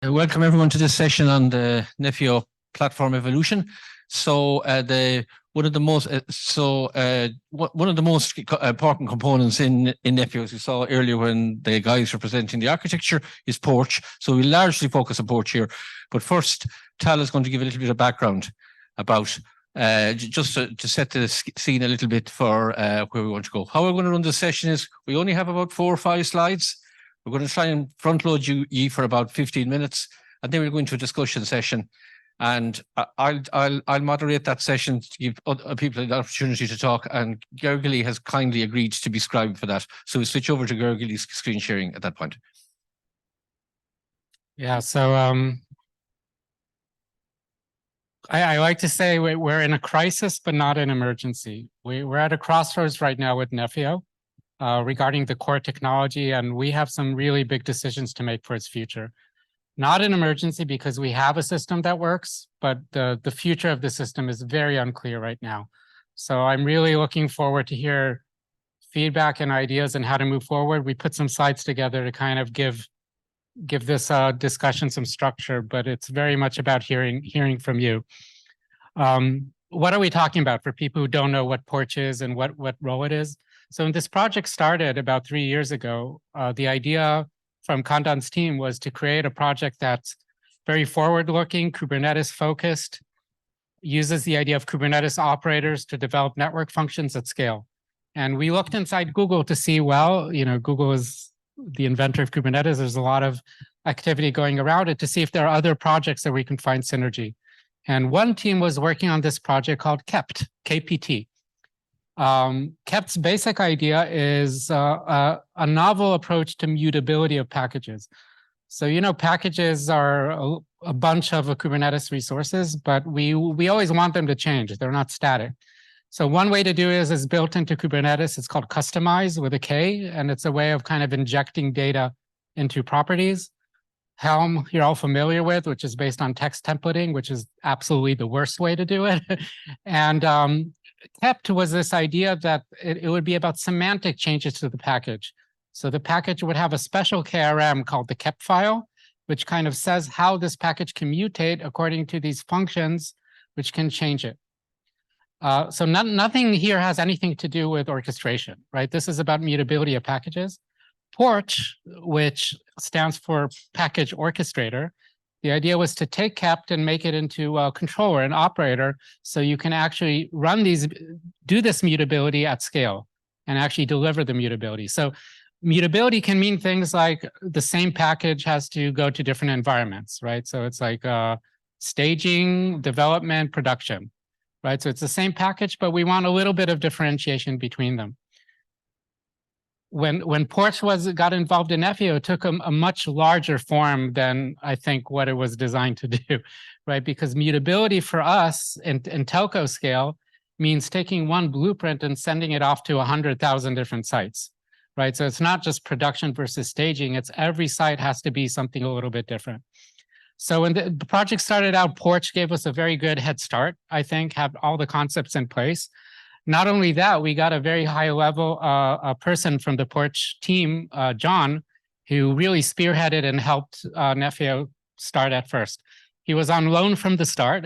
Welcome everyone to this session on the Nephio platform evolution. So one of the most important components in Nephio, as we saw earlier when the guys were presenting the architecture, is Porch. So we largely focus on Porch here. But first, Tal is going to give a little bit of background about just to set the scene a little bit for where we want to go. How we're going to run this session is we only have about 4 or 5 slides. We're going to try and front load you for about 15 minutes, and then we're going to a discussion session. And I'll moderate that session to give other people the opportunity to talk. And Gergely has kindly agreed to be scribed for that. So we switch over to Gergely's screen sharing at that point. Yeah, so I like to say we're in a crisis, but not an emergency. We're at a crossroads right now with Nephio regarding the core technology, and we have some really big decisions to make for its future. Not an emergency because we have a system that works, but the future of the system is very unclear right now. So I'm really looking forward to hear feedback and ideas on how to move forward. We put some slides together to kind of give this discussion some structure, but it's very much about hearing from you. What are we talking about for people who don't know what Porch is and what role it is? So when this project started about 3 years ago, the idea from Kandan's team was to create a project that's very forward-looking, Kubernetes-focused, uses the idea of Kubernetes operators to develop network functions at scale. And we looked inside Google to see, well, Google is the inventor of Kubernetes. There's a lot of activity going around it to see if there are other projects that we can find synergy. And one team was working on this project called KEPT, KPT. KEPT's basic idea is a novel approach to mutability of packages. So, packages are a bunch of Kubernetes resources, but we always want them to change. They're not static. So one way to do it is built into Kubernetes. It's called Kustomize with a K, and it's a way of kind of injecting data into properties. Helm, you're all familiar with, which is based on text templating, which is absolutely the worst way to do it. And KEPT was this idea that it would be about semantic changes to the package. So the package would have a special KRM called the KEPT file, which kind of says how this package can mutate according to these functions, which can change it. So nothing here has anything to do with orchestration, right? This is about mutability of packages. Porch, which stands for Package Orchestrator, the idea was to take KEPT and make it into a controller, an operator, so you can actually do this mutability at scale and actually deliver the mutability. So mutability can mean things like the same package has to go to different environments, right? So it's like staging, development, production, right? So it's the same package, but we want a little bit of differentiation between them. When Porch got involved in Nephio, it took a much larger form than I think what it was designed to do, right? Because mutability for us in telco scale means taking one blueprint and sending it off to 100,000 different sites, right? So it's not just production versus staging. It's every site has to be something a little bit different. So when the project started out, Porch gave us a very good head start, I think, have all the concepts in place. Not only that, we got a very high level person from the Porch team, John, who really spearheaded and helped Nephio start at first. He was on loan from the start,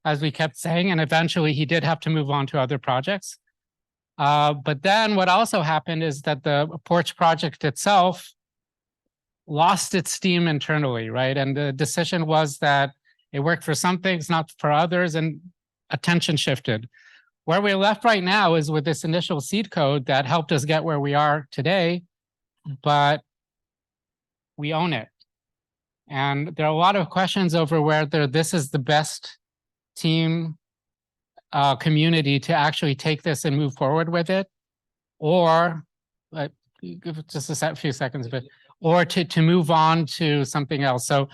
as we kept saying, and eventually he did have to move on to other projects. But then what also happened is that the Porch project itself lost its steam internally, right? And the decision was that it worked for some things, not for others, and attention shifted. Where we're left right now is with this initial seed code that helped us get where we are today, but we own it. And there are a lot of questions over whether this is the best team community to actually take this and move forward with it, or give it just a few seconds, but or to move on to something else. So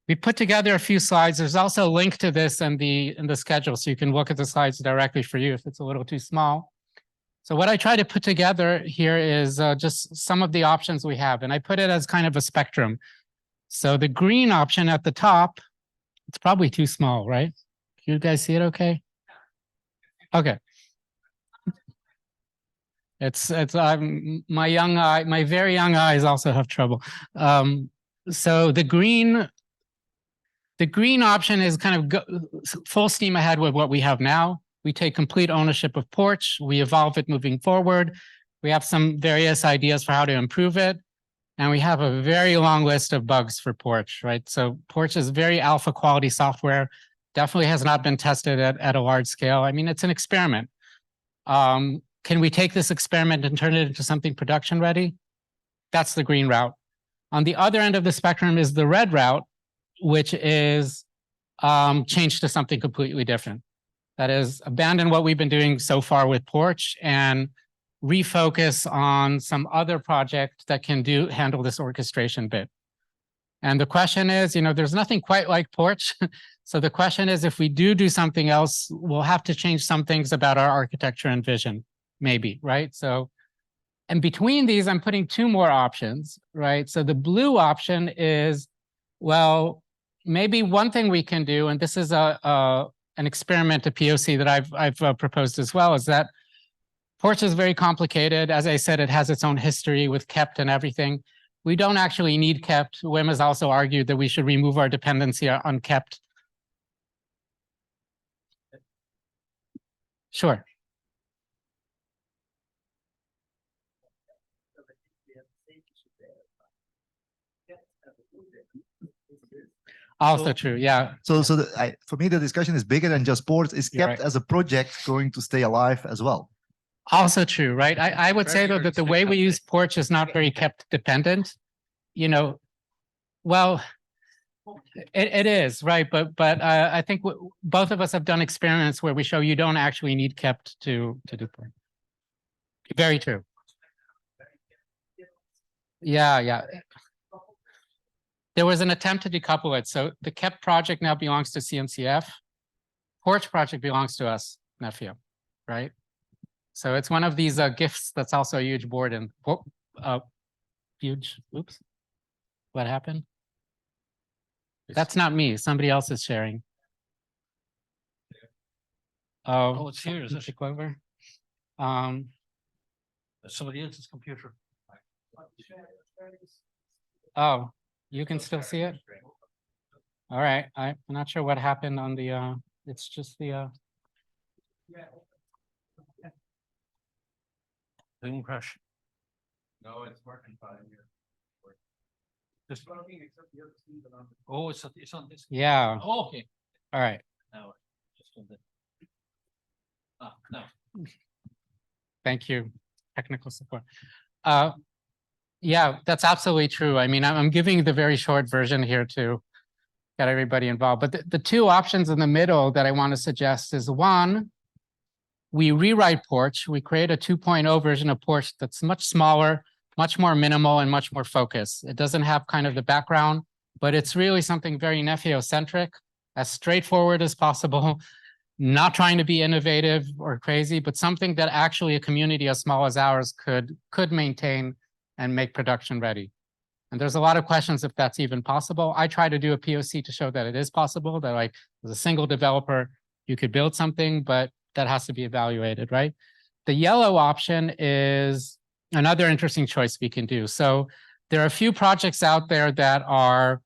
we put together a few slides. There's also a link to this in the schedule, so you can look at the slides directly for you if it's a little too small. So what I try to put together here is just some of the options we have, and I put it as kind of a spectrum. So the green option at the top, it's probably too small, right? You guys see it okay? Okay. It's my very young eyes also have trouble. So the green option is kind of full steam ahead with what we have now. We take complete ownership of Porch. We evolve it moving forward. We have some various ideas for how to improve it. And we have a very long list of bugs for Porch, right? So Porch is very alpha quality software, definitely has not been tested at a large scale. I mean, it's an experiment. Can we take this experiment and turn it into something production ready? That's the green route. On the other end of the spectrum is the red route, which is change to something completely different. That is, abandon what we've been doing so far with Porch and refocus on some other project that can handle this orchestration bit. And the question is, there's nothing quite like Porch. So the question is, if we do something else, we'll have to change some things about our architecture and vision, maybe, right? So, and between these, I'm putting two more options, right? So the blue option is, well, maybe one thing we can do, and this is an experiment, a POC that I've proposed as well, is that Porch is very complicated. As I said, it has its own history with kept and everything. We don't actually need kept. Wim has also argued that we should remove our dependency on kept. Sure. Also true, yeah. So for me, the discussion is bigger than just Porch. Is kept as a project going to stay alive as well? Also true, right? I would say, though, that the way we use Porch is not very kept dependent. Well, it is, right? But I think both of us have done experiments where we show you don't actually need kept to do Porch. Very true. Yeah. There was an attempt to decouple it. So the kept project now belongs to CNCF. Porch project belongs to us, Nephio, right? So it's one of these gifts that's also a huge board and huge. Oops. What happened? That's not me. Somebody else is sharing. Oh, it's here, is it? Over. Somebody else's computer. Oh, you can still see it? All right. I'm not sure what happened on the, it's just the, Zoom crash. No, it's working fine here. Just oh, it's on this. yeah. Oh, okay. All right. Now, just on the. No. Thank you. Technical support. Yeah, that's absolutely true. I mean, I'm giving the very short version here to get everybody involved. But the two options in the middle that I want to suggest is, one, we rewrite Porch. We create a 2.0 version of Porch that's much smaller, much more minimal, and much more focused. It doesn't have kind of the background, but it's really something very Nephio-centric, as straightforward as possible, not trying to be innovative or crazy, but something that actually a community as small as ours could maintain and make production ready. And there's a lot of questions if that's even possible. I try to do a POC to show that it is possible, that like as a single developer, you could build something, but that has to be evaluated, right? The yellow option is another interesting choice we can do. So there are a few projects out there that are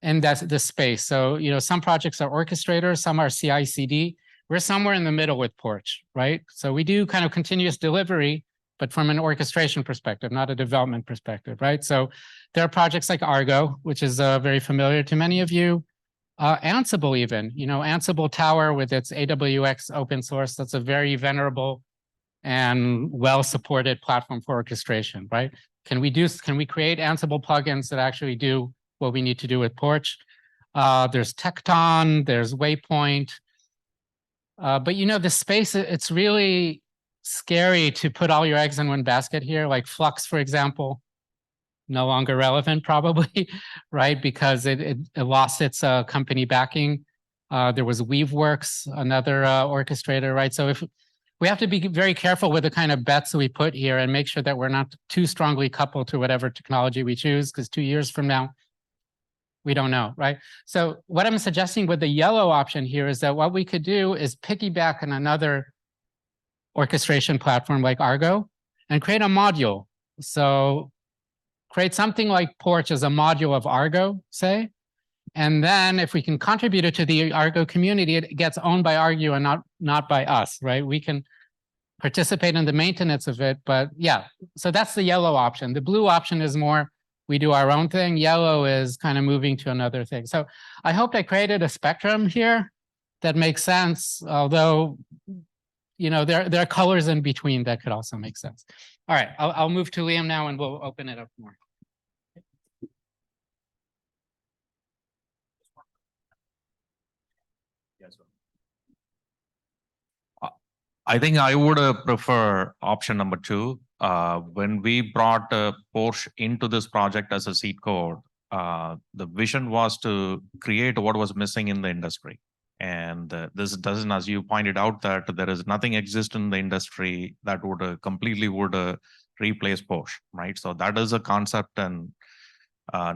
in this space. So, some projects are orchestrators, some are CI/CD. We're somewhere in the middle with Porch, right? So we do kind of continuous delivery, but from an orchestration perspective, not a development perspective, right? So there are projects like Argo, which is very familiar to many of you. Ansible even, Ansible Tower with its AWX open source, that's a very venerable and well-supported platform for orchestration, right? Can we create Ansible plugins that actually do what we need to do with Porch? There's Tecton, there's Waypoint. But the space, it's really scary to put all your eggs in one basket here, like Flux, for example. No longer relevant, probably, right? Because it lost its company backing. There was Weaveworks, another orchestrator, right? So if we have to be very careful with the kind of bets we put here and make sure that we're not too strongly coupled to whatever technology we choose, because 2 years from now, we don't know, right? So what I'm suggesting with the yellow option here is that what we could do is piggyback on another orchestration platform like Argo and create a module. So create something like Porch as a module of Argo, say. And then if we can contribute it to the Argo community, it gets owned by Argo and not by us, right? We can participate in the maintenance of it, but yeah, so that's the yellow option. The blue option is more, we do our own thing. Yellow is kind of moving to another thing. So I hope I created a spectrum here that makes sense, although, you know, there are colors in between that could also make sense. All right, I'll move to Liam now and we'll open it up more. I think I would prefer option number 2. When we brought Porsche into this project as a seed code, the vision was to create what was missing in the industry. And this doesn't, as you pointed out, that there is nothing exist in the industry that would completely replace Porsche, right? So that is a concept and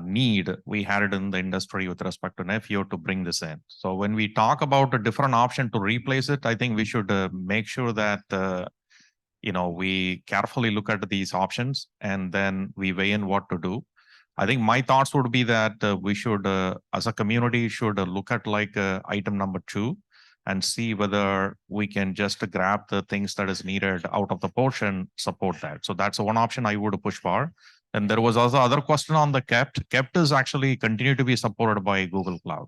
need we had it in the industry with respect to Nephio to bring this in. So when we talk about a different option to replace it, I think we should make sure that you know, we carefully look at these options and then we weigh in what to do. I think my thoughts would be that we should, as a community, should look at like item number 2 and see whether we can just grab the things that is needed out of the portion, support that. So that's one option I would push for. And there was also other question on the kept. Kept is actually continue to be supported by Google Cloud,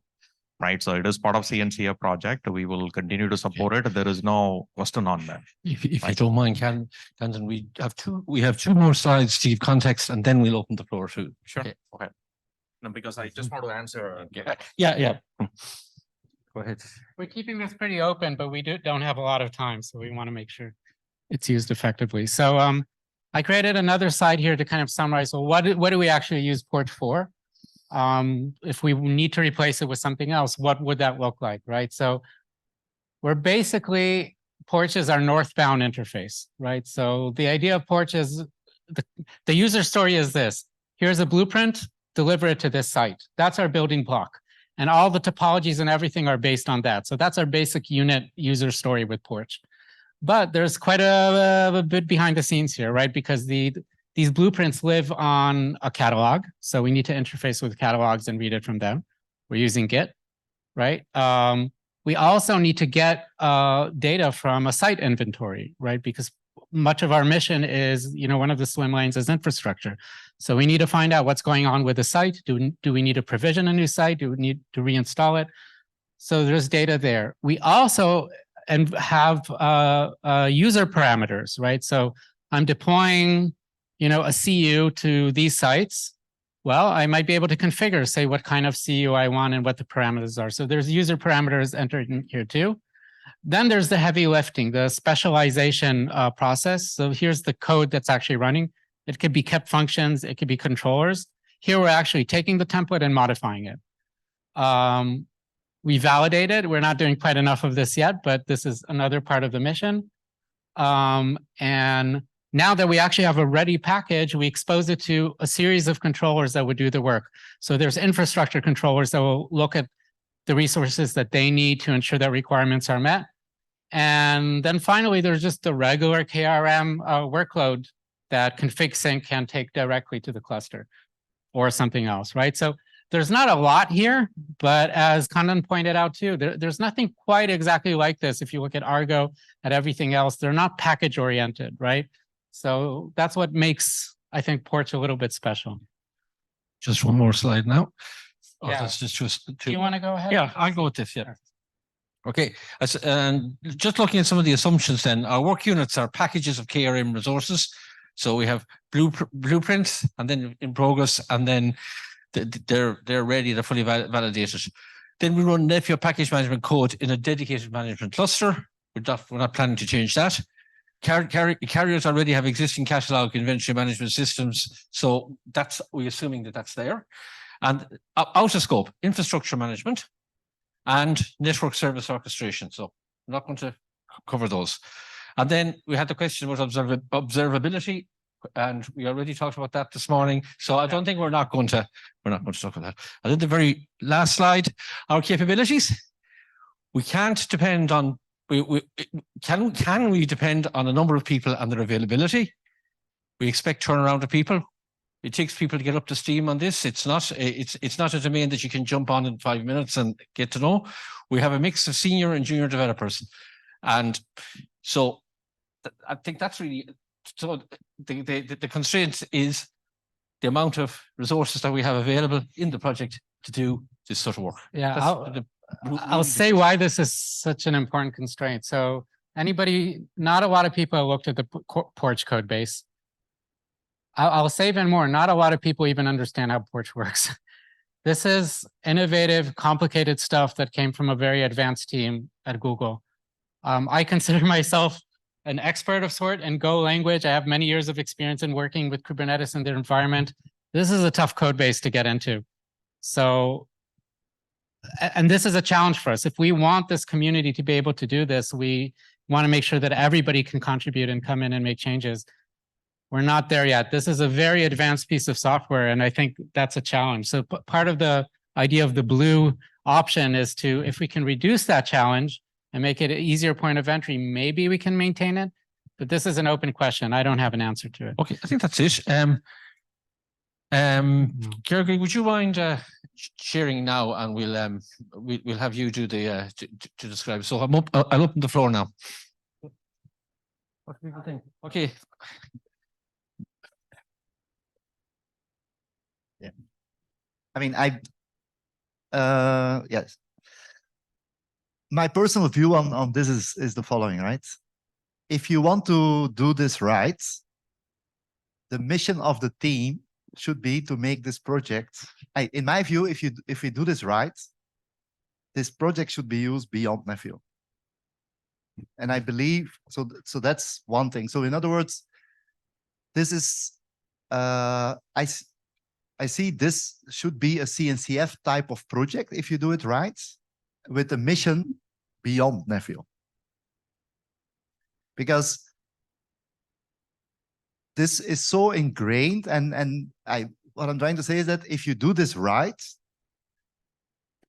right? So it is part of CNCF project. We will continue to support it. There is no question on that. If you don't mind, Camden, we have two more slides to give context, and then we'll open the floor to. Sure. Okay. No, because I just want to answer. Yeah. Go ahead. We're keeping this pretty open, but we don't have a lot of time, so we want to make sure it's used effectively. So I created another slide here to kind of summarize. So what do we actually use Porch for? If we need to replace it with something else, what would that look like, right? So we're basically, Porch is our northbound interface, right? So the idea of Porch is, the user story is this. Here's a blueprint, deliver it to this site. That's our building block. And all the topologies and everything are based on that. So that's our basic unit user story with Porch. But there's quite a bit behind the scenes here, right? Because these blueprints live on a catalog. So we need to interface with catalogs and read it from them. We're using Git, right? We also need to get data from a site inventory, right? Because much of our mission is, you know, one of the swim lanes is infrastructure. So we need to find out what's going on with the site. Do we need to provision a new site? Do we need to reinstall it? So there's data there. We also have user parameters, right? So I'm deploying, you know, a CU to these sites. Well, I might be able to configure, say, what kind of CU I want and what the parameters are. So there's user parameters entered in here too. Then there's the heavy lifting, the specialization process. So here's the code that's actually running. It could be kept functions. It could be controllers. Here we're actually taking the template and modifying it. We validate it. We're not doing quite enough of this yet, but this is another part of the mission. And now that we actually have a ready package, we expose it to a series of controllers that would do the work. So there's infrastructure controllers that will look at the resources that they need to ensure that requirements are met. And then finally, there's just the regular KRM workload that config sync can take directly to the cluster or something else, right? So there's not a lot here, but as Kandan pointed out too, there's nothing quite exactly like this. If you look at Argo, at everything else, they're not package oriented, right? So that's what makes, I think, Porch a little bit special. Just one more slide now. Oh, Yeah. that's just Do you want to go ahead? Yeah, I'll go with this. Yeah. Okay. And just looking at some of the assumptions, then our work units are packages of KRM resources. So we have blueprints, and then in progress, and then they're ready. They're fully validated. Then we run Nephio package management code in a dedicated management cluster. We're not planning to change that. Carriers already have existing catalog inventory management systems, so we're assuming that that's there. And out of scope, infrastructure management and network service orchestration. So I'm not going to cover those. And then we had the question about observability, and we already talked about that this morning. So I don't think we're not going to talk about that. And then the very last slide, our capabilities. We can't depend on. Can we depend on a number of people and their availability? We expect turnaround of people. It takes people to get up to steam on this. It's not a domain that you can jump on in 5 minutes and get to know. We have a mix of senior and junior developers. And so I think that's really, so the constraint is the amount of resources that we have available in the project to do this sort of work. Yeah, That's I'll say why this is such an important constraint. So not a lot of people have looked at the Porch code base. I'll say even more, not a lot of people even understand how Porch works. This is innovative, complicated stuff that came from a very advanced team at Google. I consider myself an expert of sort in Go language. I have many years of experience in working with Kubernetes in their environment. This is a tough code base to get into. So, and this is a challenge for us. If we want this community to be able to do this, we want to make sure that everybody can contribute and come in and make changes. We're not there yet. This is a very advanced piece of software, and I think that's a challenge. So part of the idea of the blue option is to, if we can reduce that challenge and make it an easier point of entry, maybe we can maintain it. But this is an open question. I don't have an answer to it. Okay, I think that's it. Gergi, would you mind sharing now, and we'll have you do the to describe. So I'll open the floor now. What do people think? Okay. Yeah. I mean, yes. My personal view on this is the following, right? If you want to do this right, the mission of the team should be to make this project. In my view, if we do this right, this project should be used beyond Nephio. And I believe so. So that's one thing. So in other words, this is I see this should be a CNCF type of project if you do it right, with a mission beyond Nephio. Because this is so ingrained, and what I'm trying to say is that if you do this right,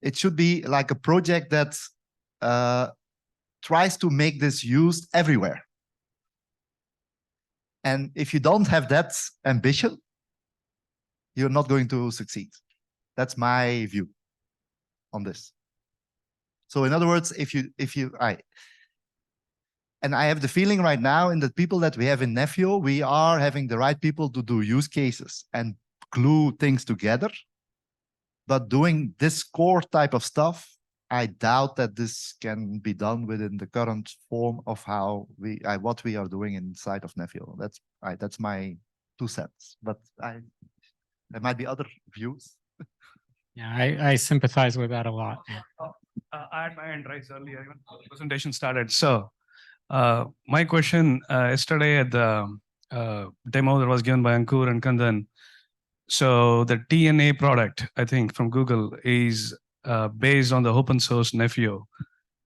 it should be like a project that tries to make this used everywhere. And if you don't have that ambition, you're not going to succeed. That's my view on this. So in other words, and I have the feeling right now in the people that we have in Nephio, we are having the right people to do use cases and glue things together. But doing this core type of stuff, I doubt that this can be done within the current form of how what we are doing inside of Nephio. That's my 2 cents. But there might be other views. Yeah, I sympathize with that a lot. I had my hand raised earlier when the presentation started. So my question yesterday at the demo that was given by Ankur and Kandan. So the TNA product, I think, from Google is based on the open source Nephio,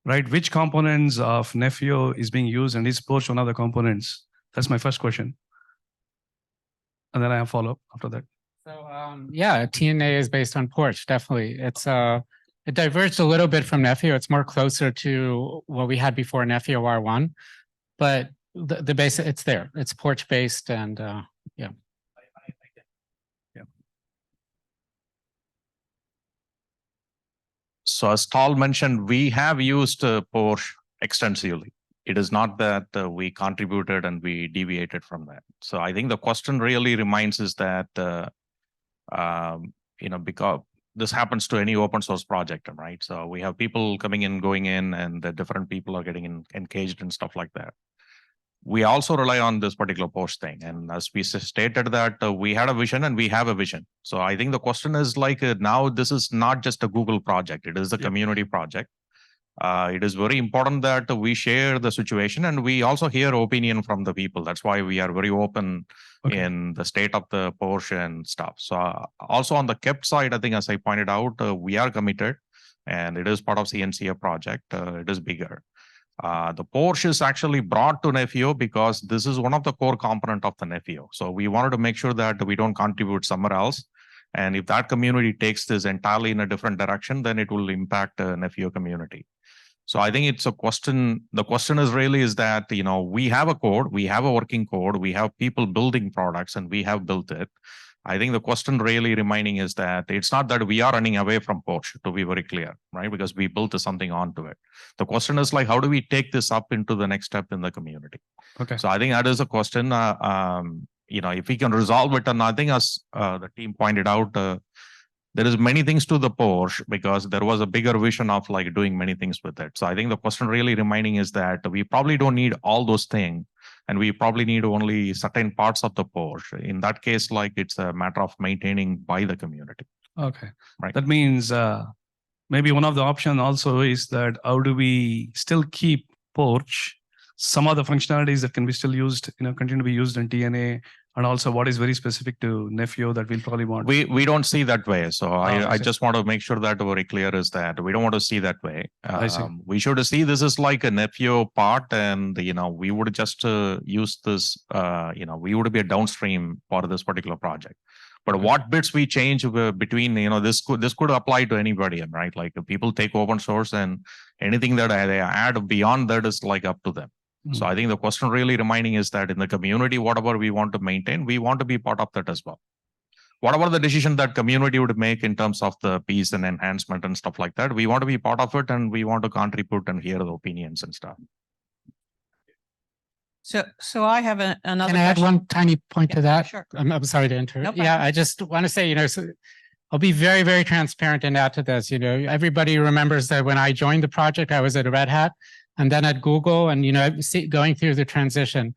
right? Which components of Nephio is being used, and is Porch one of the components? That's my first question. And then I have follow-up after that. So yeah, TNA is based on Porch, definitely. It diverged a little bit from Nephio. It's more closer to what we had before Nephio R1, but the base, it's there. It's Porch based, and yeah. So as Tal mentioned, we have used Porch extensively. It is not that we contributed and we deviated from that. So I think the question really remains is that, because this happens to any open source project, right? So we have people coming in, going in, and the different people are getting engaged and stuff like that. We also rely on this particular Porch thing. And as we stated that we had a vision and we have a vision. So I think the question is like, now this is not just a Google project. It is a community project. It is very important that we share the situation and we also hear opinion from the people. That's why we are very open in the state of the Porch and stuff. So also on the kept side, I think as I pointed out, we are committed and it is part of CNCF project. It is bigger. The Porch is actually brought to Nephio because this is one of the core component of the Nephio. So we wanted to make sure that we don't contribute somewhere else. And if that community takes this entirely in a different direction, then it will impact the Nephio community. So I think it's a question. The question is really is that, we have a code, we have a working code, we have people building products and we have built it. I think the question really remaining is that it's not that we are running away from Porsche, to be very clear, right? Because we built something onto it. The question is like, how do we take this up into the next step in the community? Okay. So I think that is a question. If we can resolve it, and I think as the team pointed out, there is many things to the Porsche because there was a bigger vision of like doing many things with it. So I think the question really remaining is that we probably don't need all those things, and we probably need only certain parts of the Porsche. In that case, like it's a matter of maintaining by the community. Okay. Right. That means maybe one of the options also is that how do we still keep Porsche some of the functionalities that can be still used, continue to be used in TNA, and also what is very specific to Nephio that we'll probably want. We don't see that way. So I see. just want to make sure that very clear is that we don't want to see that way. I see. We should see this is like a Nephio part, and we would just use this. We would be a downstream for this particular project. But what bits we change between, this could apply to anybody, right? Like if people take open source, and anything that they add beyond that is like up to them. So I think the question really remaining is that in the community, whatever we want to maintain, we want to be part of that as well. Whatever the decision that community would make in terms of the piece and enhancement and stuff like that, we want to be part of it, and we want to contribute and hear the opinions and stuff. So I have another. Can I add question. one tiny point to that? Sure. I'm sorry to interrupt. No Yeah, problem. I just want to say, so I'll be very, very transparent and add to this. Everybody remembers that when I joined the project, I was at Red Hat and then at Google, and going through the transition.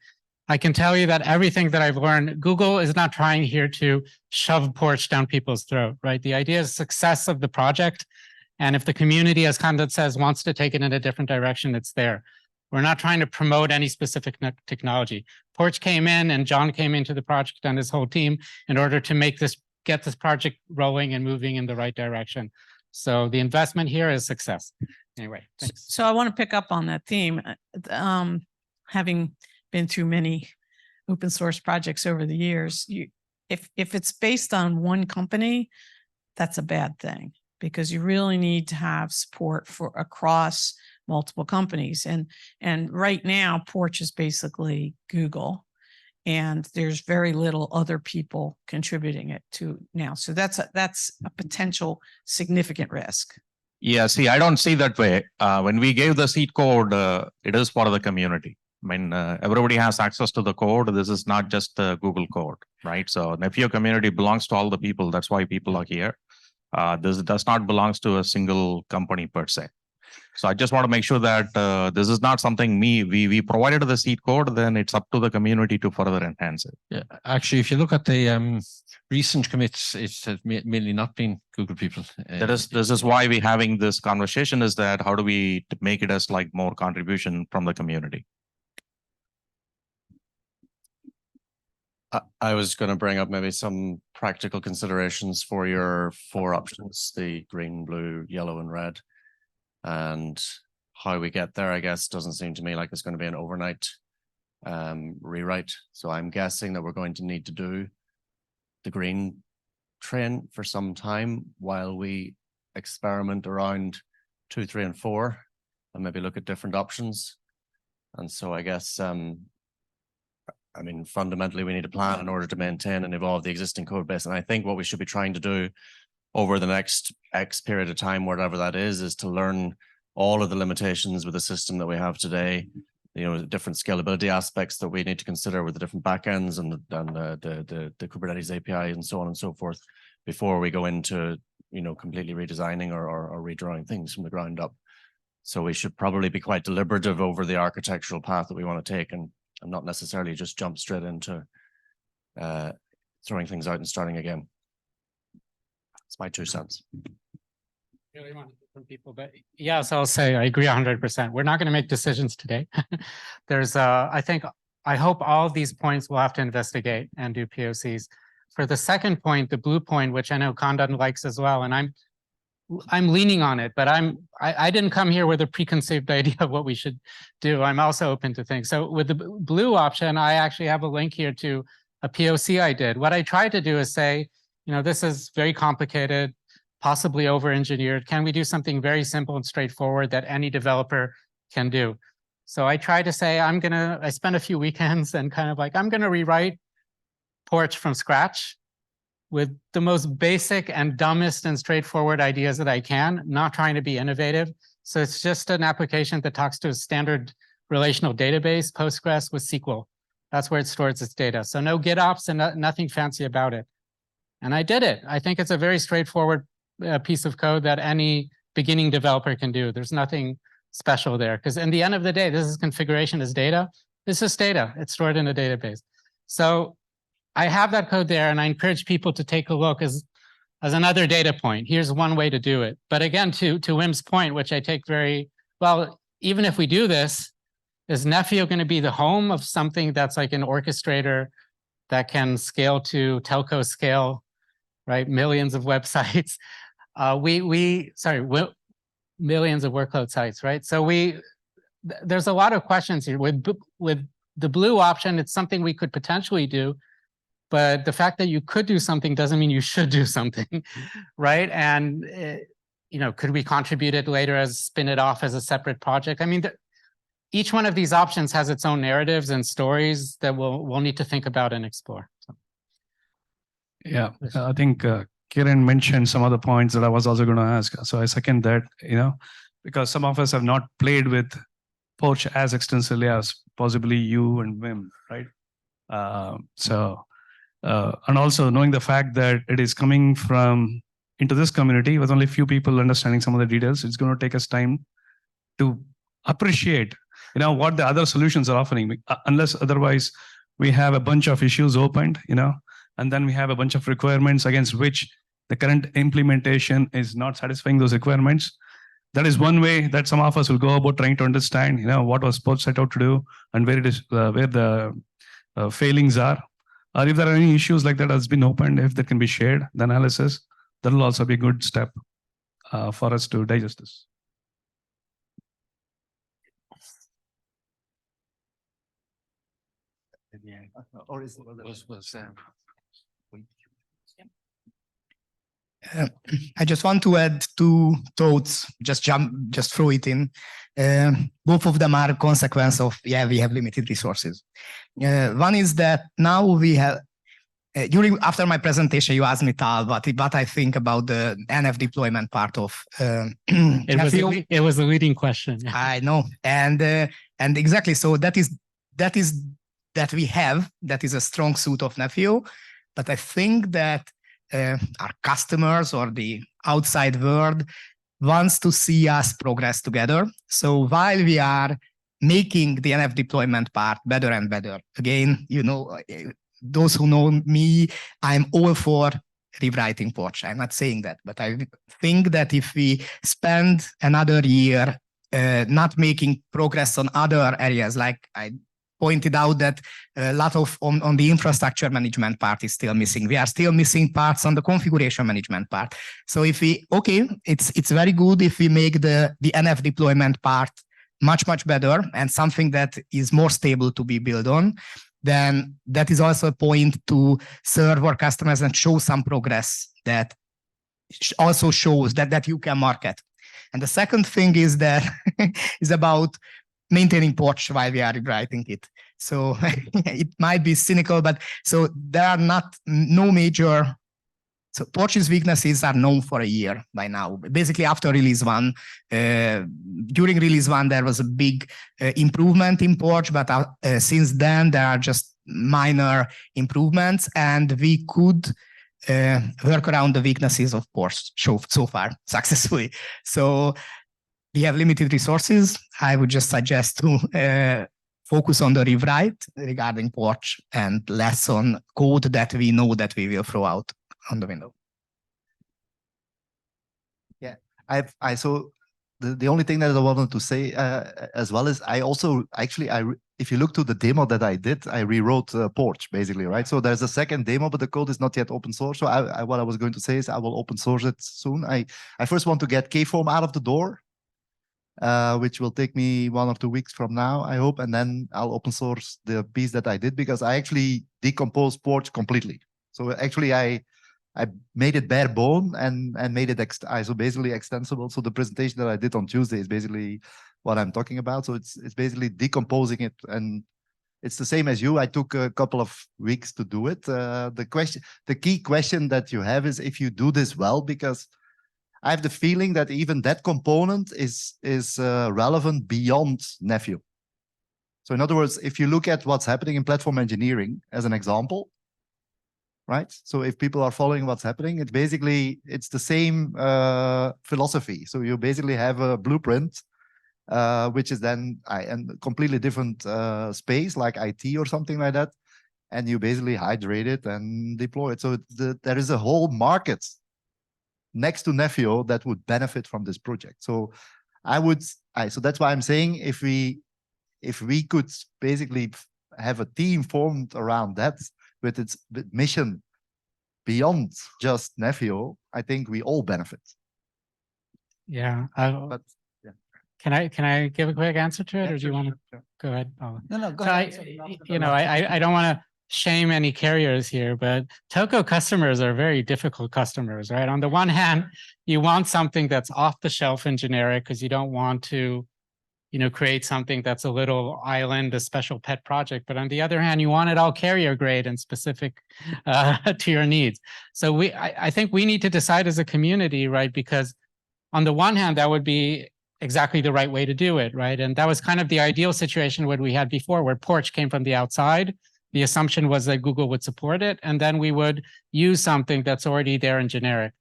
I can tell you that everything that I've learned, Google is not trying here to shove Porsche down people's throat, right? The idea is success of the project. And if the community, as Khandad says, wants to take it in a different direction, it's there. We're not trying to promote any specific technology. Porsche came in and John came into the project and his whole team in order to get this project rolling and moving in the right direction. So the investment here is success. Anyway, thanks. So I want to pick up on that theme. Having been through many open source projects over the years, if it's based on one company, that's a bad thing, because you really need to have support for across multiple companies. And right now, Porsche is basically Google, and there's very little other people contributing it to now. So that's a potential significant risk. Yeah, see, I don't see that way. When we gave the seed code, it is for the community. I mean, everybody has access to the code. This is not just the Google code, right? So Nephio community belongs to all the people. That's why people are here. This does not belong to a single company per se. So I just want to make sure that this is not something we provided the seed code, then it's up to the community to further enhance it. Yeah, actually, if you look at the recent commits, it's mainly not been Google people. This is why we're having this conversation, is that how do we make it as like more contribution from the community? I was going to bring up maybe some practical considerations for your 4 options, the green, blue, yellow, and red. And how we get there, I guess, doesn't seem to me like it's going to be an overnight rewrite. So I'm guessing that we're going to need to do the green train for some time while we experiment around 2, 3, and 4, and maybe look at different options. And so I guess, fundamentally, we need a plan in order to maintain and evolve the existing code base. And I think what we should be trying to do over the next X period of time, whatever that is to learn all of the limitations with the system that we have today, different scalability aspects that we need to consider with the different backends and the Kubernetes API and so on and so forth, before we go into, completely redesigning or redrawing things from the ground up. So we should probably be quite deliberative over the architectural path that we want to take, and not necessarily just jump straight into throwing things out and starting again. It's my 2 cents. Really want different people, but yes, I'll say I agree 100%. We're not going to make decisions today. There's, I hope all of these points we'll have to investigate and do POCs. For the second point, the blue point, which I know Khandad likes as well, and I'm leaning on it, but I didn't come here with a preconceived idea of what we should do. I'm also open to things. So with the blue option, I actually have a link here to a POC I did. What I tried to do is say, this is very complicated, possibly over-engineered. Can we do something very simple and straightforward that any developer can do? So I tried to say, I spent a few weekends and kind of like, I'm going to rewrite Porsche from scratch. with the most basic and dumbest and straightforward ideas that I can, not trying to be innovative. So it's just an application that talks to a standard relational database, Postgres with SQL. That's where it stores its data. So no GitOps and nothing fancy about it. And I did it. I think it's a very straightforward piece of code that any beginning developer can do. There's nothing special there, because in the end of the day, this is configuration as data. This is data. It's stored in a database. So I have that code there, and I encourage people to take a look as another data point. Here's one way to do it. But again, to Wim's point, which I take very well, even if we do this, is Nephio going to be the home of something that's like an orchestrator that can scale to telco scale, right? Millions of websites. Millions of workload sites, right? So there's a lot of questions here. With the blue option, it's something we could potentially do, but the fact that you could do something doesn't mean you should do something, right? And could we contribute it later as spin it off as a separate project? I mean, each one of these options has its own narratives and stories that we'll need to think about and explore. So. Yeah, I think Kiran mentioned some other points that I was also going to ask. So I second that, because some of us have not played with Porch as extensively as possibly you and Wim, right? And also knowing the fact that it is coming into this community with only a few people understanding some of the details, it's going to take us time to appreciate, what the other solutions are offering. Unless otherwise, we have a bunch of issues opened, and then we have a bunch of requirements against which the current implementation is not satisfying those requirements. That is one way that some of us will go about trying to understand, what was Porch set out to do and where it is, where the failings are. Or if there are any issues like that has been opened, if that can be shared, the analysis, that will also be a good step for us to digest this. Or is I just want to add two thoughts, just throw it in. Both of them are a consequence of, we have limited resources. One is that now we have, after my presentation, you asked me, Tal, what I think about the NF deployment part of It was a leading question. I know. And exactly, so that is we have, that is a strong suit of Nephio, but I think that our customers or the outside world wants to see us progress together. So while we are making the NF deployment part better and better, again, those who know me, I'm all for rewriting Porch. I'm not saying that, but I think that if we spend another year not making progress on other areas, like I pointed out that a lot of on the infrastructure management part is still missing. We are still missing parts on the configuration management part. So if it's very good if we make the NF deployment part much better and something that is more stable to be built on, then that is also a point to serve our customers and show some progress that also shows that you can market. And the second thing is that is about maintaining Porch while we are rewriting it. So it might be cynical, but so there are no major. So Porch's weaknesses are known for a year by now. Basically, after release 1, during release 1, there was a big improvement in Porch, but since then there are just minor improvements, and we could work around the weaknesses of Porch so far successfully. So we have limited resources. I would just suggest to focus on the rewrite regarding Porch and less on code that we know that we will throw out on the window. Yeah, I so the only thing that I wanted to say as well is if you look to the demo that I did, I rewrote Porch basically, right? So there's a second demo, but the code is not yet open source. So what I was going to say is I will open source it soon. I first want to get Kform out of the door, which will take me 1 or 2 weeks from now, I hope, and then I'll open source the piece that I did, because I actually decomposed Porch completely. So actually I made it bare bone and made it so basically extensible. So the presentation that I did on Tuesday is basically what I'm talking about. So it's basically decomposing it and it's the same as you. I took a couple of weeks to do it. The key question that you have is if you do this well, because I have the feeling that even that component is relevant beyond Nephio. So in other words, if you look at what's happening in platform engineering as an example, right? So if people are following what's happening, it's the same philosophy. So you basically have a blueprint, which is then a completely different space like IT or something like that. And you basically hydrate it and deploy it. So there is a whole market next to Nephio that would benefit from this project. So so that's why I'm saying if we could basically have a team formed around that with its mission beyond just Nephio, I think we all benefit. Yeah. But yeah. Can I give a quick answer to it, Yeah, or do you sure, want to sure. go ahead? Oh. No, go So ahead. I don't want to shame any carriers here, but telco customers are very difficult customers, right? On the one hand, you want something that's off the shelf and generic because you don't want to, create something that's a little island, a special pet project. But on the other hand, you want it all carrier grade and specific to your needs. So I think we need to decide as a community, right? Because on the one hand, that would be exactly the right way to do it, right? And that was kind of the ideal situation what we had before, where Porch came from the outside. The assumption was that Google would support it, and then we would use something that's already there in generic.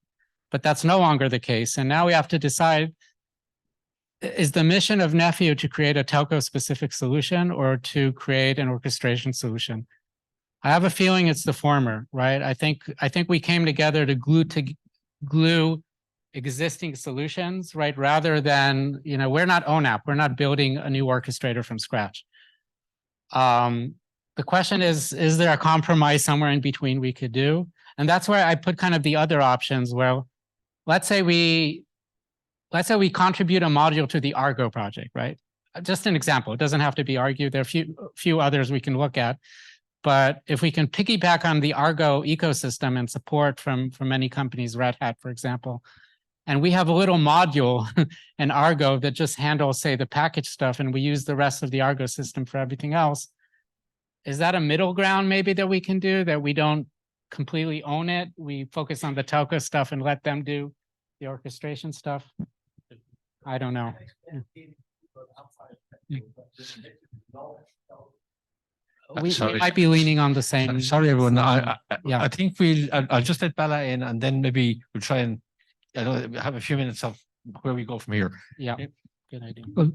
But that's no longer the case. And now we have to decide, is the mission of Nephio to create a telco-specific solution or to create an orchestration solution? I have a feeling it's the former, right? I think we came together to glue existing solutions, right? Rather than, we're not ONAP, we're not building a new orchestrator from scratch. The question is there a compromise somewhere in between we could do? And that's where I put kind of the other options where, let's say we contribute a module to the Argo project, right? Just an example. It doesn't have to be Argo. There are a few others we can look at. But if we can piggyback on the Argo ecosystem and support from many companies, Red Hat, for example, and we have a little module in Argo that just handles, say, the package stuff, and we use the rest of the Argo system for everything else. Is that a middle ground maybe that we can do, that we don't completely own it? We focus on the telco stuff and let them do the orchestration stuff? I don't know. We might be leaning on the same. Sorry, everyone. I Yeah. think I'll just let Bella in, and then maybe we'll try and have a few minutes of where we go from here. Yeah, good idea. Well,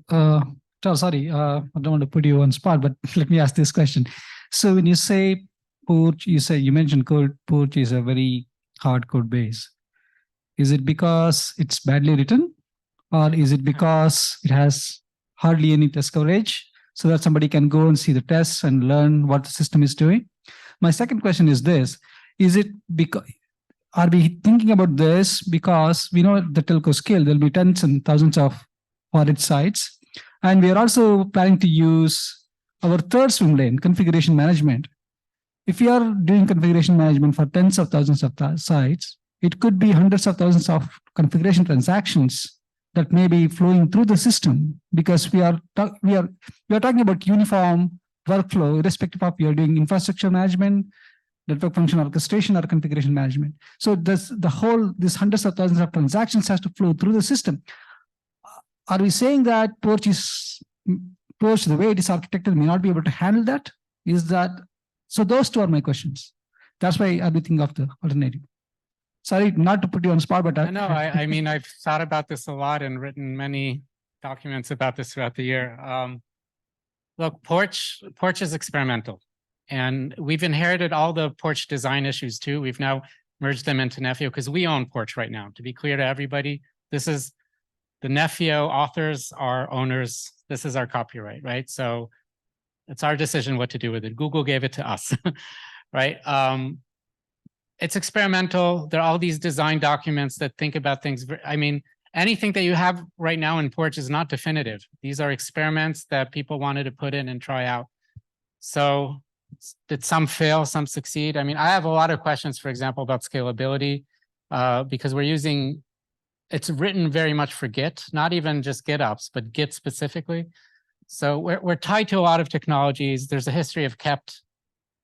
Charles, sorry, I don't want to put you on spot, but let me ask this question. So when you say Porch, you mentioned Porch is a very hard code base. Is it because it's badly written, or is it because it has hardly any test coverage so that somebody can go and see the tests and learn what the system is doing? My second question is this: is it because, are we thinking about this because we know the telco scale, there'll be tens and thousands of audit sites, and we are also planning to use our third swim lane, configuration management. If you are doing configuration management for tens of thousands of sites, it could be hundreds of thousands of configuration transactions that may be flowing through the system, because we are talking about uniform workflow, irrespective of you're doing infrastructure management, network function orchestration, or configuration management. So this hundreds of thousands of transactions has to flow through the system. Are we saying that Porch, the way it is architected, may not be able to handle that? So those two are my questions. That's why I'll be thinking of the alternative. Sorry, not to put you on spot, but I know. I mean, I've thought about this a lot and written many documents about this throughout the year. Look, Porch is experimental, and we've inherited all the Porch design issues too. We've now merged them into Nephio because we own Porch right now. To be clear to everybody, this is the Nephio authors, are owners. This is our copyright, right? So it's our decision what to do with it. Google gave it to us, right? It's experimental. There are all these design documents that think about things. I mean, anything that you have right now in Porch is not definitive. These are experiments that people wanted to put in and try out. So did some fail, some succeed? I mean, I have a lot of questions, for example, about scalability, because it's written very much for Git, not even just GitOps, but Git specifically. So we're tied to a lot of technologies. There's a history of kept,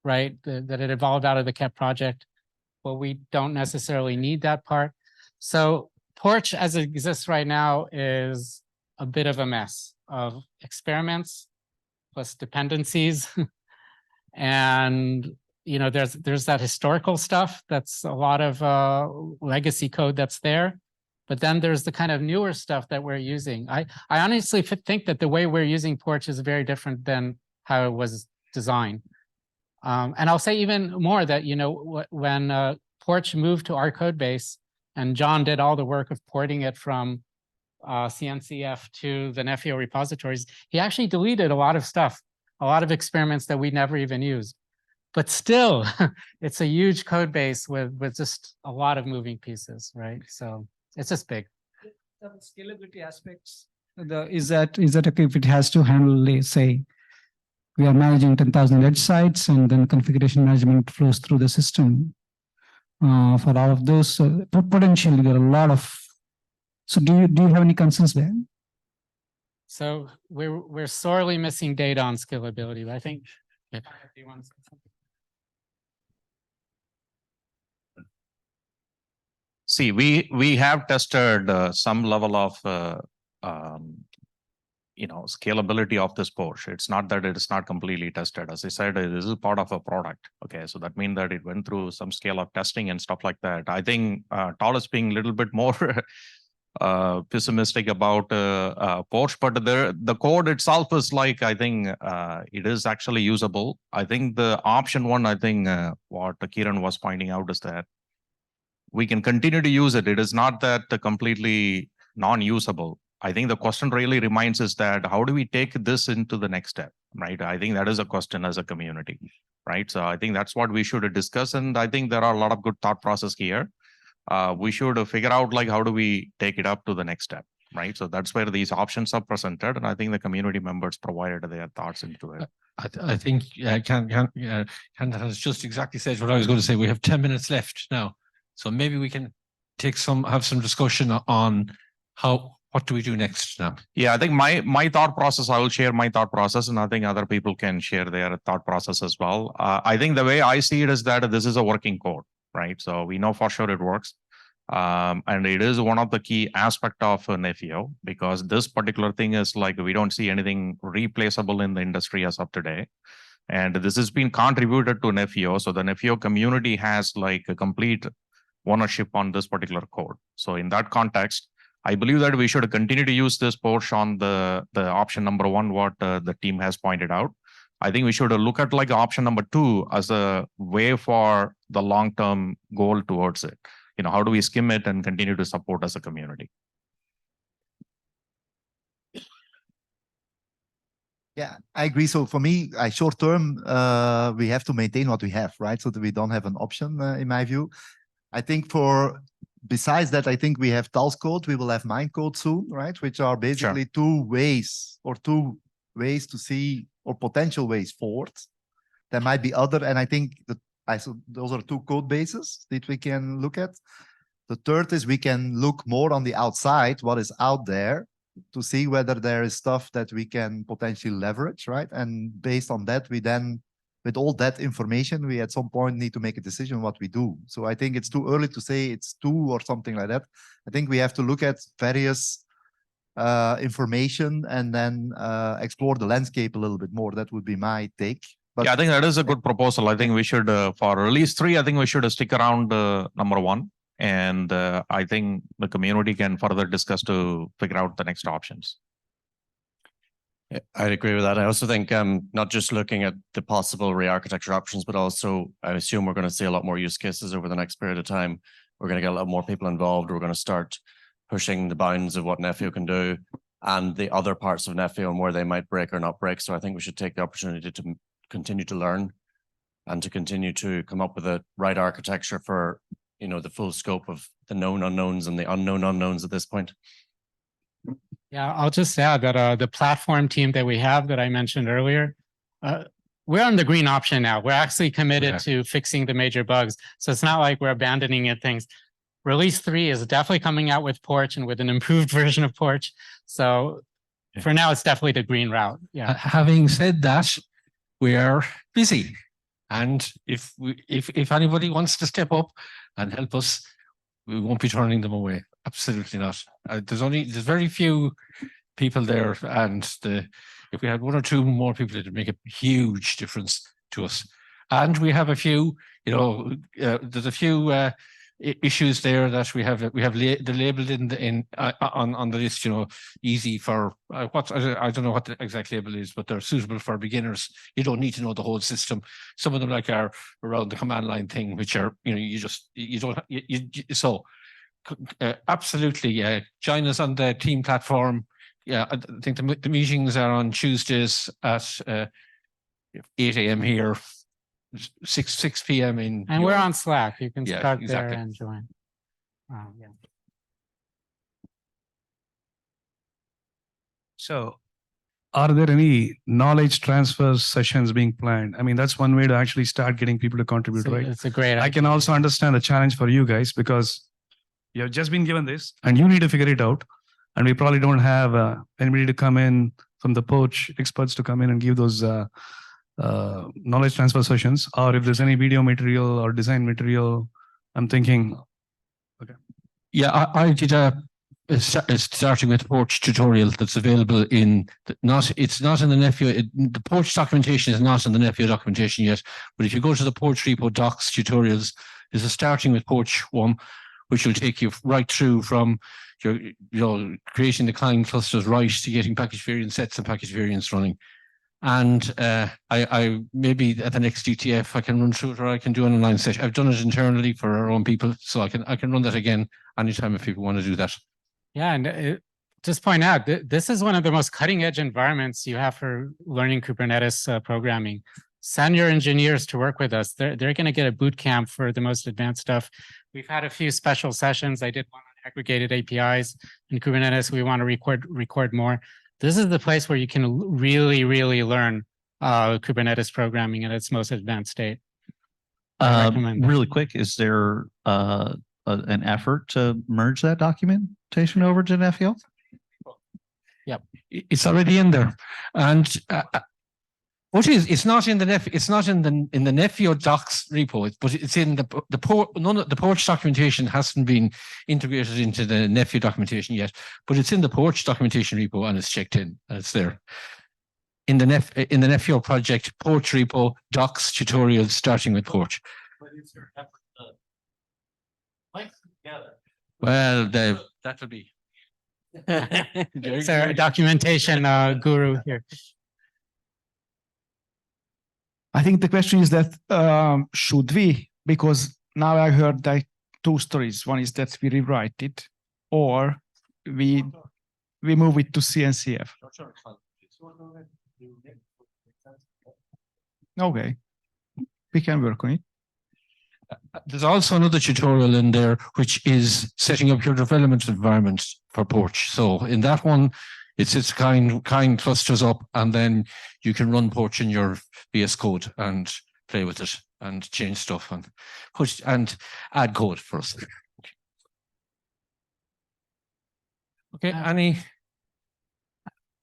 right? That it evolved out of the kept project. But we don't necessarily need that part. So Porch as it exists right now is a bit of a mess of experiments plus dependencies. And there's that historical stuff that's a lot of legacy code that's there. But then there's the kind of newer stuff that we're using. I honestly think that the way we're using Porch is very different than how it was designed. And I'll say even more that, when Porch moved to our code base and John did all the work of porting it from CNCF to the Nephio repositories, he actually deleted a lot of stuff, a lot of experiments that we never even used. But still, it's a huge code base with just a lot of moving pieces, right? So it's just big. The scalability aspects. Is that okay if it has to handle, say, we are managing 10,000 edge sites and then configuration management flows through the system for all of those. So potentially there are a lot of. So do you have any concerns there? So we're sorely missing data on scalability. But I think. Do you want to say something? See, we have tested some level of scalability of this Porsche. It's not that it is not completely tested. As I said, this is part of a product. Okay, so that means that it went through some scale of testing and stuff like that. I think Tal is being a little bit more pessimistic about Porsche, but the code itself is like, I think it is actually usable. I think the option one, I think what Kiran was pointing out is that we can continue to use it. It is not that completely non-usable. I think the question really remains is that how do we take this into the next step, right? I think that is a question as a community, right? So I think that's what we should discuss. And I think there are a lot of good thought process here. We should figure out like, how do we take it up to the next step, right? So that's where these options are presented. And I think the community members provided their thoughts into it. I think Ken has just exactly said what I was going to say. We have 10 minutes left now. So maybe we can have some discussion on what do we do next now? Yeah, I think my thought process, I will share my thought process, and I think other people can share their thought process as well. I think the way I see it is that this is a working code, right? So we know for sure it works. And it is one of the key aspect of Nephio, because this particular thing is like, we don't see anything replaceable in the industry as of today. And this has been contributed to Nephio. So the Nephio community has like a complete ownership on this particular code. So in that context, I believe that we should continue to use this Porsche on the option number one, what the team has pointed out. I think we should look at like option number two as a way for the long-term goal towards it. How do we skim it and continue to support as a community? Yeah, I agree. So for me, short term, we have to maintain what we have, right? So that we don't have an option, in my view. I think besides that, I think we have Tal's code, we will have mine code soon, right? Which are basically two ways to see, or potential ways forward. There might be other, and I think those are two code bases that we can look at. The third is we can look more on the outside, what is out there, to see whether there is stuff that we can potentially leverage, right? And based on that, we then, with all that information, we at some point need to make a decision what we do. So I think it's too early to say it's two or something like that. I think we have to look at various information and then explore the landscape a little bit more. That would be my take. But yeah, I think that is a good proposal. I think we should, for release 3, I think we should stick around number 1. And I think the community can further discuss to figure out the next options. Yeah, I'd agree with that. I also think not just looking at the possible re-architecture options, but also I assume we're going to see a lot more use cases over the next period of time. We're going to get a lot more people involved. We're going to start pushing the bounds of what Nephio can do and the other parts of Nephio and where they might break or not break. So I think we should take the opportunity to continue to learn and to continue to come up with the right architecture for, the full scope of the known unknowns and the unknown unknowns at this point. Yeah, I'll just add that the platform team that we have that I mentioned earlier, we're on the green option now. We're actually committed to fixing the major bugs. So it's not like we're abandoning things. Release 3 is definitely coming out with Porch and with an improved version of Porch. So for now, it's definitely the green route. Yeah. Having said that, we are busy. And if anybody wants to step up and help us, we won't be turning them away. Absolutely not. There's very few people there, and if we had one or two more people, it'd make a huge difference to us. And we have a few, there's a few issues there that we have labeled on the list, easy for I don't know what the exact label is, but they're suitable for beginners. You don't need to know the whole system. Some of them are around the command line thing, which are, so absolutely, join us on the team platform. Yeah, I think the meetings are on Tuesdays at 8 a.m. here, 6 p.m. in. And we're on Slack. You can Yeah, start exactly. there and join. Yeah. So are there any knowledge transfer sessions being planned? I mean, that's one way to actually start getting people to contribute, right? It's a great I idea. can also understand the challenge for you guys because you have just been given this and you need to figure it out. And we probably don't have anybody to come in from the poach experts to come in and give those knowledge transfer sessions. Or if there's any video material or design material, I'm thinking, Yeah, I did starting with Porch tutorial that's available it's not in the Nephio. The Porch documentation is not in the Nephio documentation yet, but if you go to the Porch repo docs tutorials, there's a starting with Porch one, which will take you right through from your creating the client clusters right to getting package variant sets and package variants running. And I maybe at the next DTF I can run through it, or I can do an online session. I've done it internally for our own people, so I can run that again anytime if people want to do that. Yeah, and just point out, this is one of the most cutting edge environments you have for learning Kubernetes programming. Send your engineers to work with us. They're going to get a boot camp for the most advanced stuff. We've had a few special sessions. I did one on aggregated APIs in Kubernetes. We want to record more. This is the place where you can really, really learn Kubernetes programming in its most advanced state. I recommend that. Really quick, is there an effort to merge that documentation over to Nephio? Yep, it's already in there, and it's not in the Nephio docs repo, but it's in the Porch documentation hasn't been integrated into the Nephio documentation yet, but it's in the Porch documentation repo and it's checked in and it's there. In the Nephio project, Porch repo, docs, tutorials, starting with Porch. Well, that will be. it's our documentation guru here. I think the question is that should we? Because now I heard like two stories. One is that we rewrite it, or we move it to CNCF. Okay, we can work on it. There's also another tutorial in there, which is setting up your development environment for Porch. So in that one, it's kind clusters up, and then you can run Porch in your VS Code and play with it and change stuff and push and add code for us. Okay, Annie.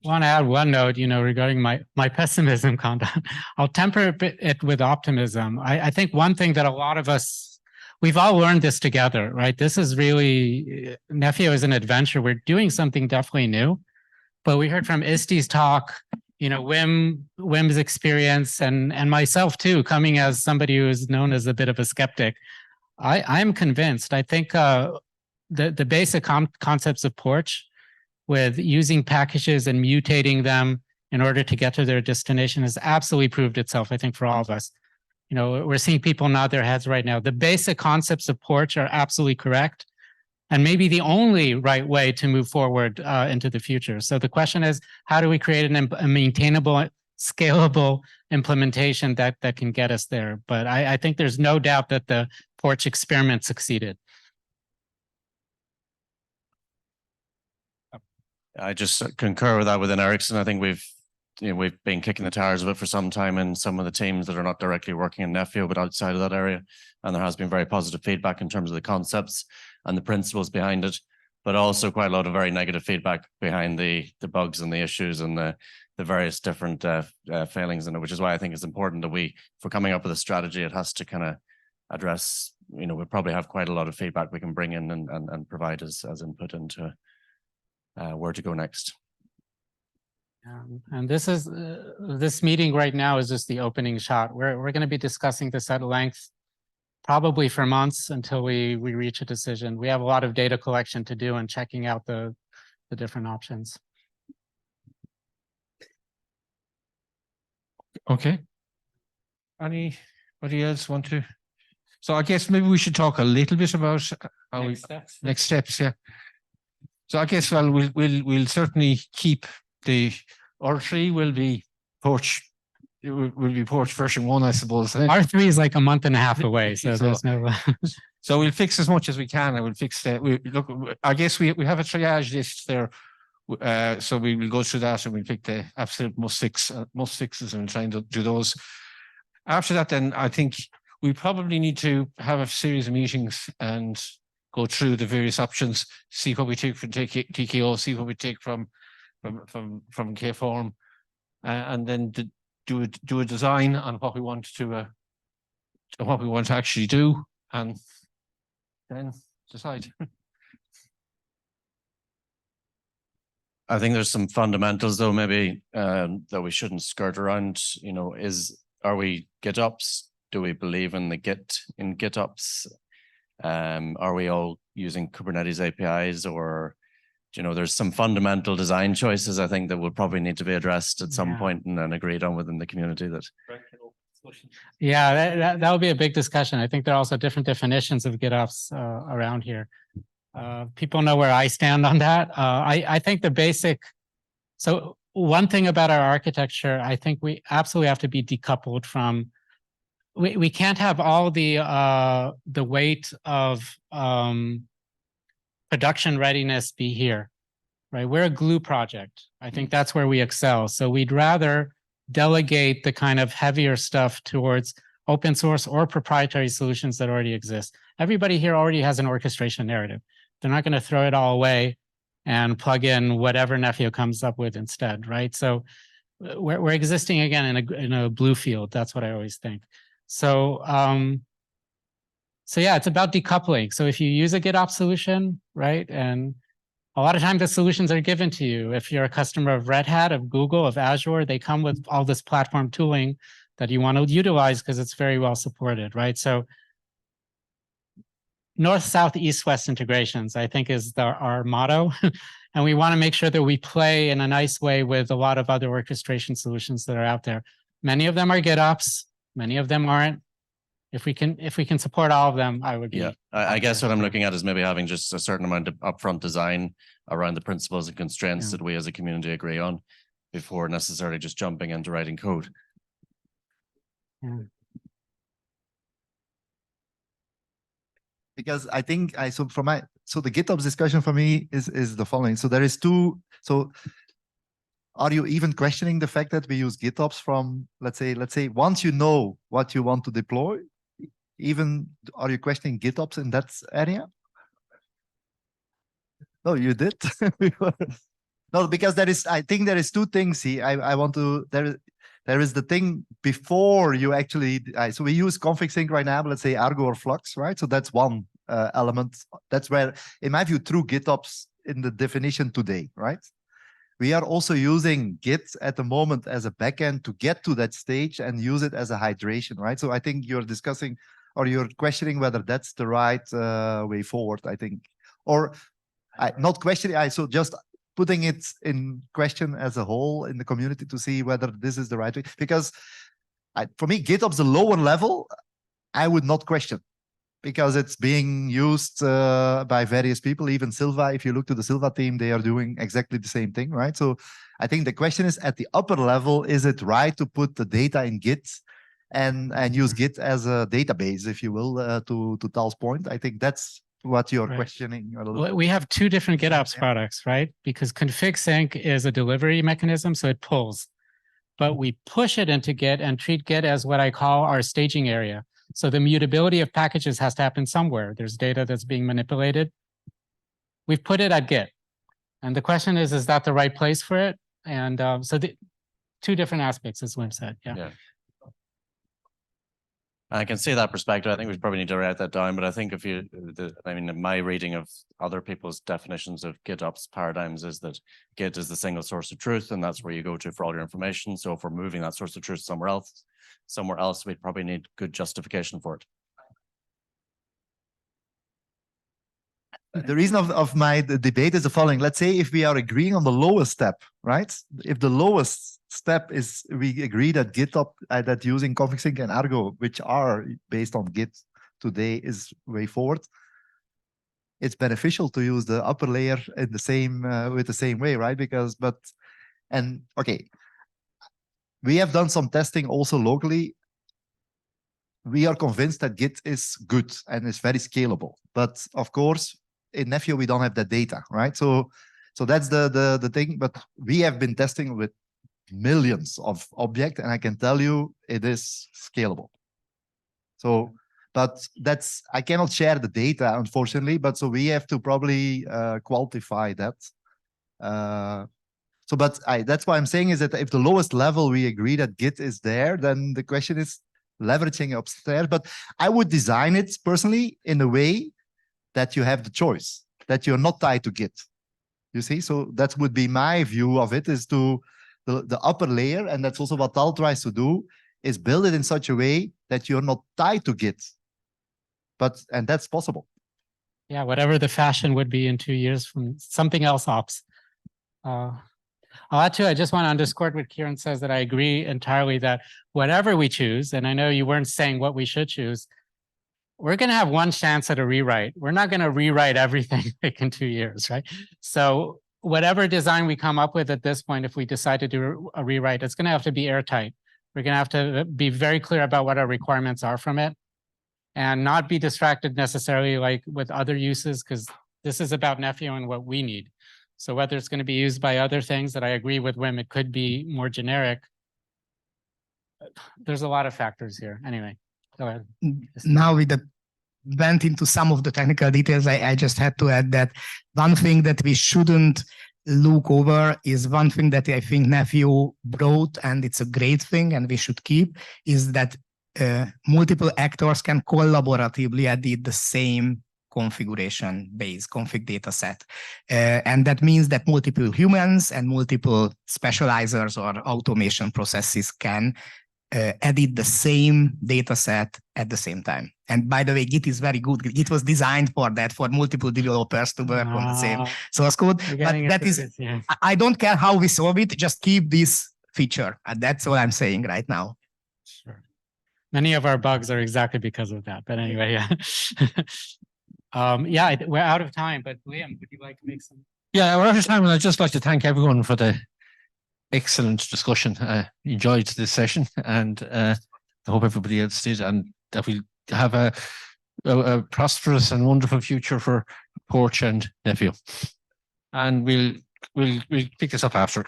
Want to add one note, regarding my pessimism content. I'll temper it with optimism. I think one thing that a lot of us, we've all learned this together, right? This is really, Nephio is an adventure. We're doing something definitely new, but we heard from Isti's talk, Wim's experience, and myself too, coming as somebody who is known as a bit of a skeptic. I'm convinced. I think the basic concepts of Porch, with using packages and mutating them in order to get to their destination, has absolutely proved itself, I think, for all of us. We're seeing people nod their heads right now. The basic concepts of Porch are absolutely correct, and maybe the only right way to move forward into the future. So the question is, how do we create a maintainable, scalable implementation that can get us there? But I think there's no doubt that the Porch experiment succeeded. I just concur with that within Ericsson. I think we've been kicking the tires of it for some time in some of the teams that are not directly working in Nephio, but outside of that area. And there has been very positive feedback in terms of the concepts and the principles behind it. but also quite a lot of very negative feedback behind the bugs and the issues and the various different failings in it, which is why I think it's important that if we're coming up with a strategy, it has to kind of address, we probably have quite a lot of feedback we can bring in and provide as input into where to go next. And this is this meeting right now is just the opening shot. We're going to be discussing this at length, probably for months until we reach a decision. We have a lot of data collection to do and checking out the different options. Okay. Anybody else want to? So I guess maybe we should talk a little bit about next steps. Yeah. So I guess we'll certainly keep the R3 will be Porch. It will be Porch version 1, I suppose. R3 is like a month and a half away, so there's no. So we'll fix as much as we can, and we'll fix that. Look, I guess we have a triage list there. So we will go through that and we'll pick the absolute must fixes and try and do those. After that, then I think we probably need to have a series of meetings and go through the various options, see what we take from TKO, see what we take from K-Form, and then do a design on what we want to actually do, and then decide. I think there's some fundamentals though, maybe that we shouldn't skirt around. Are we GitOps? Do we believe in GitOps? Are we all using Kubernetes APIs, or there's some fundamental design choices I think that will probably need to be addressed at some point and agreed on within the community. That would be a big discussion. I think there are also different definitions of GitOps around here. People know where I stand on that. I think the basic. So one thing about our architecture, I think we absolutely have to be decoupled from. We can't have all the weight of production readiness be here, right? We're a glue project. I think that's where we excel. So we'd rather delegate the kind of heavier stuff towards open source or proprietary solutions that already exist. Everybody here already has an orchestration narrative. They're not going to throw it all away and plug in whatever Nephio comes up with instead, right? So we're existing again in a blue field. That's what I always think. So yeah, it's about decoupling. So if you use a GitOps solution, right, and a lot of times the solutions are given to you. If you're a customer of Red Hat, of Google, of Azure, they come with all this platform tooling that you want to utilize because it's very well supported, right? So north, south, east, west integrations, I think is our motto. And we want to make sure that we play in a nice way with a lot of other orchestration solutions that are out there. Many of them are GitOps, many of them aren't. If we can support all of them, I would be. Yeah, I guess what I'm looking at is maybe having just a certain amount of upfront design around the principles and constraints that we as a community agree on before necessarily just jumping into writing code. Yeah. Because I think so the GitOps discussion for me is the following. So there is two. So are you even questioning the fact that we use GitOps from, let's say once you know what you want to deploy, even are you questioning GitOps in that area? No, you did. No, because I think there is two things here. I want to, there is the thing before you actually, so we use config sync right now, let's say Argo or Flux, right? So that's one element. That's where, in my view, true GitOps in the definition today, right? We are also using Git at the moment as a backend to get to that stage and use it as a hydration, right? So I think you're discussing or you're questioning whether that's the right way forward, I think. Or not questioning, so just putting it in question as a whole in the community to see whether this is the right way. Because for me, GitOps, the lower level, I would not question, because it's being used by various people. Even Silva, if you look to the Silva team, they are doing exactly the same thing, right? So I think the question is, at the upper level, is it right to put the data in Git and use Git as a database, if you will, to Tal's point? I think that's what you're questioning. We have two different GitOps products, right? Because config sync is a delivery mechanism, so it pulls. But we push it into Git and treat Git as what I call our staging area. So the mutability of packages has to happen somewhere. There's data that's being manipulated. we've put it at Git. And the question is that the right place for it? And so the two different aspects, as Wim said. Yeah. I can see that perspective. I think we probably need to write that down, but I think if you, I mean, my reading of other people's definitions of GitOps paradigms is that Git is the single source of truth, and that's where you go to for all your information. So if we're moving that source of truth somewhere else, we'd probably need good justification for it. The reason of my debate is the following. Let's say if we are agreeing on the lowest step, right? If the lowest step is we agree that GitHub, that using config sync and Argo, which are based on Git today, is way forward, it's beneficial to use the upper layer in the same with the same way, right? Because okay, we have done some testing also locally. We are convinced that Git is good and is very scalable, but of course in Nephio we don't have that data, right? So that's the thing. But we have been testing with millions of objects, and I can tell you it is scalable. So, but that's, I cannot share the data, unfortunately, but so we have to probably quantify that. So, but that's why I'm saying is that if the lowest level we agree that Git is there, then the question is leveraging upstairs. But I would design it personally in a way that you have the choice, that you're not tied to Git. You see, so that would be my view of it, is to the upper layer, and that's also what Tal tries to do, is build it in such a way that you're not tied to Git. And that's possible. Yeah, whatever the fashion would be in 2 years from something else ops. I'll add to, I just want to underscore what Kieran says, that I agree entirely that whatever we choose, and I know you weren't saying what we should choose, we're going to have one chance at a rewrite. We're not going to rewrite everything like in 2 years, right? So whatever design we come up with at this point, if we decide to do a rewrite, it's going to have to be airtight. We're going to have to be very clear about what our requirements are from it, and not be distracted necessarily like with other uses, because this is about Nephio and what we need. So whether it's going to be used by other things that I agree with Wim, it could be more generic. There's a lot of factors here. Anyway, go ahead. Now with the went into some of the technical details, I just had to add that one thing that we shouldn't look over is one thing that I think Nephio brought, and it's a great thing and we should keep, is that multiple actors can collaboratively edit the same configuration base, config data set. And that means that multiple humans and multiple specializers or automation processes can edit the same data set at the same time. And by the way, Git is very good. Git was designed for that, for multiple developers to work on the same source code. But that is, yeah. I don't care how we solve it, just keep this feature. And that's what I'm saying right now. Sure. Many of our bugs are exactly because of that. But anyway, yeah. Yeah, we're out of time, but Liam, would you like to make some? Yeah, we're out of time, and I'd just like to thank everyone for the excellent discussion. Enjoyed this session, and I hope everybody else did, and that we'll have a prosperous and wonderful future for Porch and Nephio. And we'll pick this up after.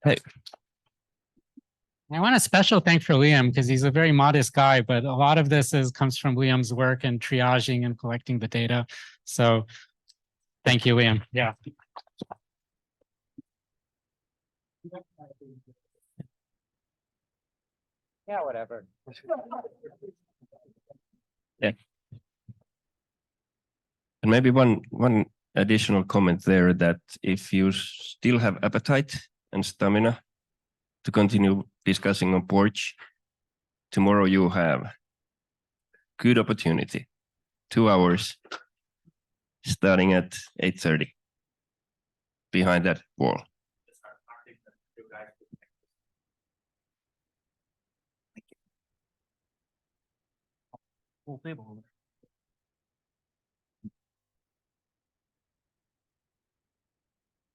Hey. I want a special thank for Liam, because he's a very modest guy, but a lot of this comes from Liam's work and triaging and collecting the data. So thank you, Liam. Yeah. Yeah, whatever. Yeah. And maybe one additional comment there, that if you still have appetite and stamina to continue discussing on Porch, tomorrow you have good opportunity, 2 hours starting at 8:30 behind that wall. Full table.